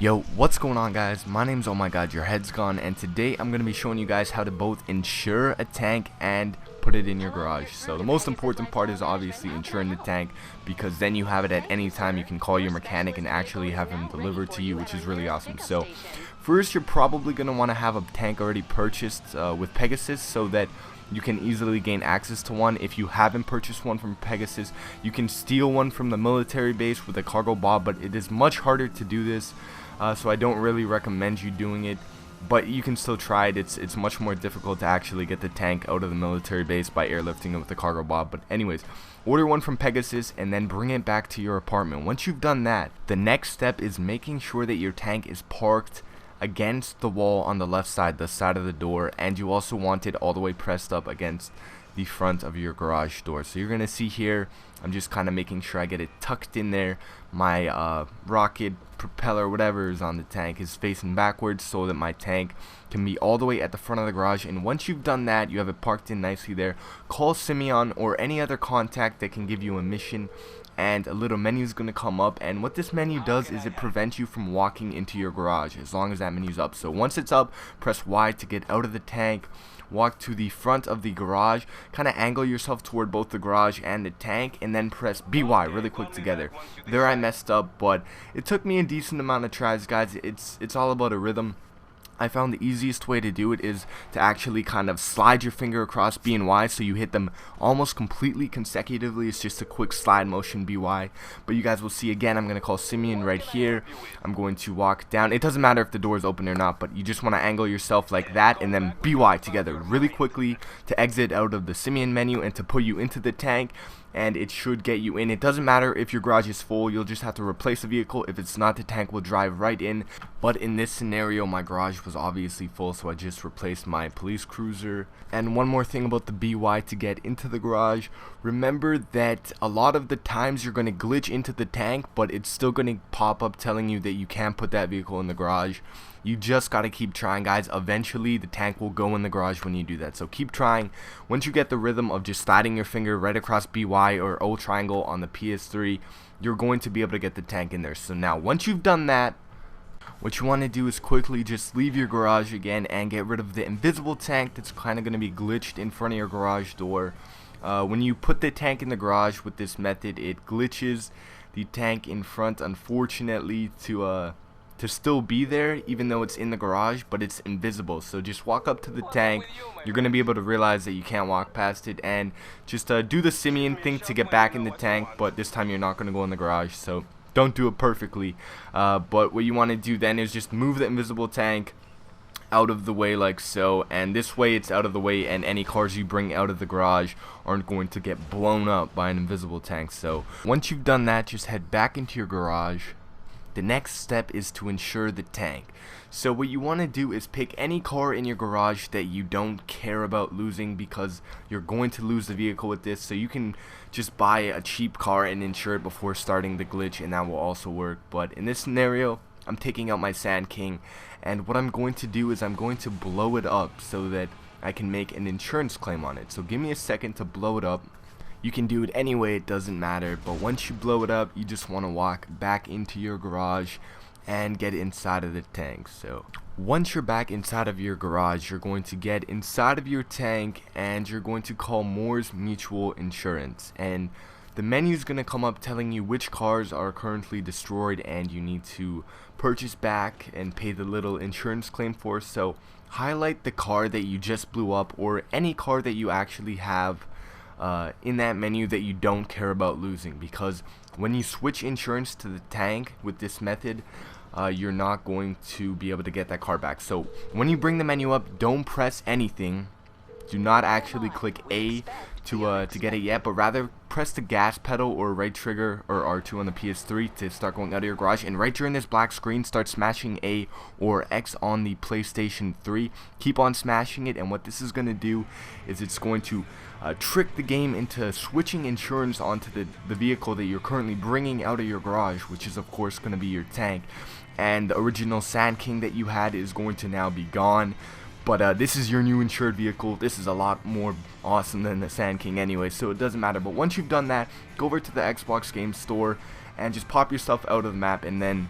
Yo, what's going on, guys? My name's omgurheadsgone, and today I'm going to be showing you guys how to both insure a tank and put it in your garage. So the most important part is obviously insuring the tank, because then you have it at any time. You can call your mechanic and actually have him delivered to you, which is really awesome. So first, you're probably going to want to have a tank already purchased with Pegasus, so that you can easily gain access to one. If you haven't purchased one from Pegasus, you can steal one from the military base with a cargo bob, but it is much harder to do this, so I don't really recommend you doing it. But you can still try it. It's much more difficult to actually get the tank out of the military base by airlifting it with the cargo bob. But anyways, order one from Pegasus and then bring it back to your apartment. Once you've done that, the next step is making sure that your tank is parked against the wall on the left side, the side of the door, and you also want it all the way pressed up against the front of your garage door. So you're gonna see here, I'm just kind of making sure I get it tucked in there. My rocket propeller, whatever is on the tank, is facing backwards so that my tank can be all the way at the front of the garage. And once you've done that, you have it parked in nicely there, call Simeon or any other contact that can give you a mission, and a little menu is going to come up. And what this menu does is it prevents you from walking into your garage as long as that menu's up. So once it's up, press Y to get out of the tank, walk to the front of the garage, kind of angle yourself toward both the garage and the tank, and then press BY really quick together. There I messed up, but it took me a decent amount of tries, guys. It's all about a rhythm. I found the easiest way to do it is to actually kind of slide your finger across B and Y, so you hit them almost completely consecutively. It's just a quick slide motion, BY. But you guys will see again, I'm going to call Simeon right here. I'm going to walk down. It doesn't matter if the door is open or not, but you just want to angle yourself like that and then BY together really quickly to exit out of the Simeon menu and to put you into the tank. And it should get you in. It doesn't matter if your garage is full, you'll just have to replace the vehicle. If it's not, the tank will drive right in. But in this scenario, my garage was obviously full, so I just replaced my police cruiser. And one more thing about the BY to get into the garage, remember that a lot of the times you're going to glitch into the tank, but it's still going to pop up telling you that you can't put that vehicle in the garage. You just got to keep trying, guys. Eventually the tank will go in the garage when you do that, so keep trying. Once you get the rhythm of just sliding your finger right across BY or O triangle on the PS3, you're going to be able to get the tank in there. So now once you've done that, what you want to do is quickly just leave your garage again and get rid of the invisible tank that's kind of going to be glitched in front of your garage door. When you put the tank in the garage with this method, it glitches the tank in front, unfortunately, to still be there even though it's in the garage, but it's invisible. So just walk up to the tank. You're going to be able to realize that you can't walk past it, and just do the Simeon thing to get back in the tank, but this time you're not going to go in the garage, so don't do it perfectly. But what you want to do then is just move the invisible tank out of the way like so, and this way it's out of the way and any cars you bring out of the garage aren't going to get blown up by an invisible tank. So once you've done that, just head back into your garage. The next step is to insure the tank. So what you want to do is pick any car in your garage that you don't care about losing, because you're going to lose the vehicle with this. So you can just buy a cheap car and insure it before starting the glitch, and that will also work. But in this scenario, I'm taking out my Sand King, and what I'm going to do is I'm going to blow it up so that I can make an insurance claim on it. So give me a second to blow it up. You can do it anyway, it doesn't matter, but once you blow it up, you just want to walk back into your garage and get inside of the tank. So once you're back inside of your garage, you're going to get inside of your tank and you're going to call Moore's Mutual Insurance, and the menu is going to come up telling you which cars are currently destroyed and you need to purchase back and pay the little insurance claim for. So highlight the car that you just blew up, or any car that you actually have in that menu that you don't care about losing, because when you switch insurance to the tank with this method, you're not going to be able to get that car back. So when you bring the menu up, don't press anything. Do not actually click A to get it yet, but rather press the gas pedal or right trigger or R2 on the PS3 to start going out of your garage. And right during this black screen, start smashing A or X on the PlayStation 3. Keep on smashing it, and what this is going to do is it's going to trick the game into switching insurance onto the vehicle that you're currently bringing out of your garage, which is of course going to be your tank. And the original Sand King that you had is going to now be gone. But this is your new insured vehicle. This is a lot more awesome than the Sand King anyway, so it doesn't matter. But once you've done that, go over to the Xbox Game Store and just pop yourself out of the map, and then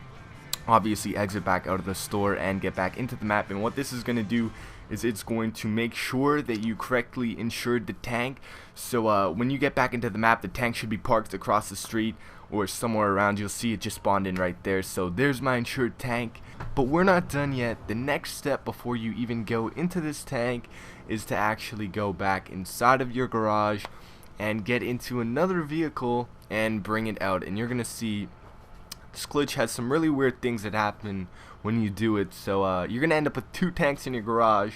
obviously exit back out of the store and get back into the map. And what this is going to do is it's going to make sure that you correctly insured the tank. So when you get back into the map, the tank should be parked across the street or somewhere around. You'll see it just spawned in right there. So there's my insured tank. But we're not done yet. The next step before you even go into this tank is to actually go back inside of your garage and get into another vehicle and bring it out. And you're gonna see this glitch has some really weird things that happen when you do it. So you're gonna end up with 2 tanks in your garage,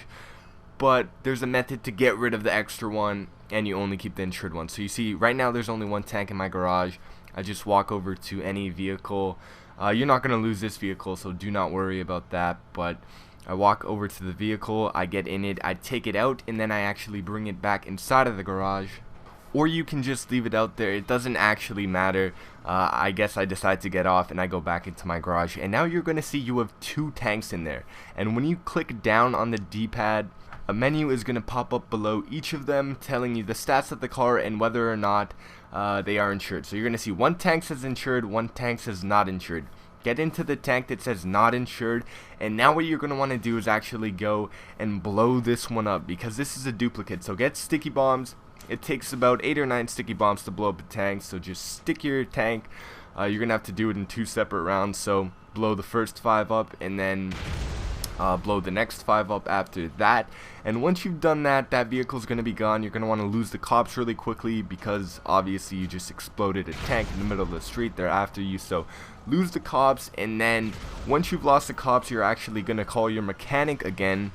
but there's a method to get rid of the extra one and you only keep the insured one. So you see right now there's only 1 tank in my garage. I just walk over to any vehicle. You're not gonna lose this vehicle, so do not worry about that. But I walk over to the vehicle, I get in it, I take it out, and then I actually bring it back inside of the garage. Or you can just leave it out there. It doesn't actually matter. I guess I decide to get off and I go back into my garage, and now you're gonna see you have 2 tanks in there. And when you click down on the D-pad, a menu is gonna pop up below each of them telling you the stats of the car and whether or not they are insured. So you're gonna see 1 tank says insured, 1 tank says not insured. Get into the tank that says not insured, and now what you're going to want to do is actually go and blow this one up, because this is a duplicate. So get sticky bombs. It takes about 8 or 9 sticky bombs to blow up a tank, so just stick your tank. You're going to have to do it in 2 separate rounds, so blow the first 5 up and then blow the next 5 up after that. And once you've done that, that vehicle's going to be gone. You're going to want to lose the cops really quickly, because obviously you just exploded a tank in the middle of the street. They're after you, so lose the cops. And then once you've lost the cops, you're actually going to call your mechanic again,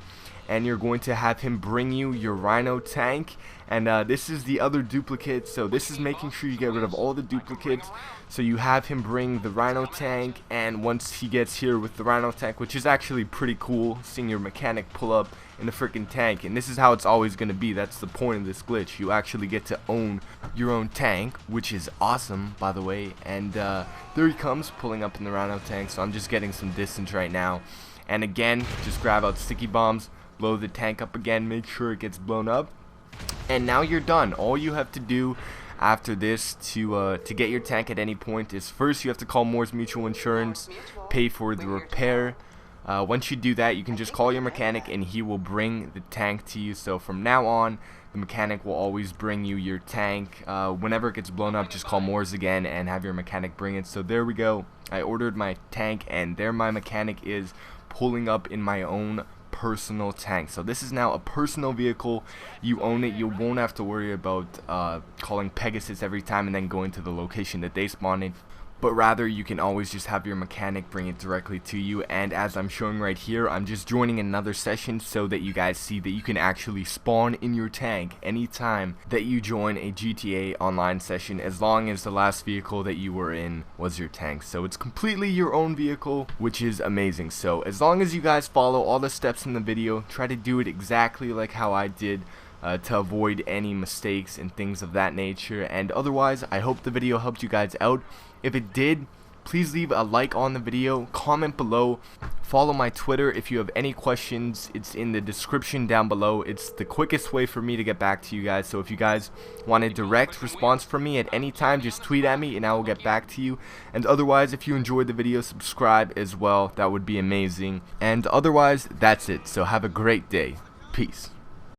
and you're going to have him bring you your Rhino tank. And this is the other duplicate, so this is making sure you get rid of all the duplicates. So you have him bring the Rhino tank, and once he gets here with the Rhino tank, which is actually pretty cool, seeing your mechanic pull up in the freaking tank. And this is how it's always going to be. That's the point of this glitch. You actually get to own your own tank, which is awesome, by the way. And there he comes, pulling up in the Rhino tank. So I'm just getting some distance right now. And again, just grab out sticky bombs, blow the tank up again, make sure it gets blown up. And now you're done. All you have to do after this to get your tank at any point is, first you have to call Moore's Mutual Insurance, pay for the repair. Once you do that, you can just call your mechanic and he will bring the tank to you. So from now on, the mechanic will always bring you your tank. Whenever it gets blown up, just call Moore's again and have your mechanic bring it. So there we go. I ordered my tank, and there my mechanic is pulling up in my own personal tank. So this is now a personal vehicle. You own it. You won't have to worry about calling Pegasus every time and then going to the location that they spawn in, but rather you can always just have your mechanic bring it directly to you. And as I'm showing right here, I'm just joining another session so that you guys see that you can actually spawn in your tank anytime that you join a GTA online session, as long as the last vehicle that you were in was your tank. So it's completely your own vehicle, which is amazing. So as long as you guys follow all the steps in the video, try to do it exactly like how I did, to avoid any mistakes and things of that nature. And otherwise, I hope the video helped you guys out. If it did, please leave a like on the video, comment below, follow my Twitter if you have any questions. It's in the description down below. It's the quickest way for me to get back to you guys. So if you guys want a direct response from me at any time, just tweet at me and I will get back to you. And otherwise, if you enjoyed the video, subscribe as well. That would be amazing. And otherwise, that's it. So have a great day. Peace.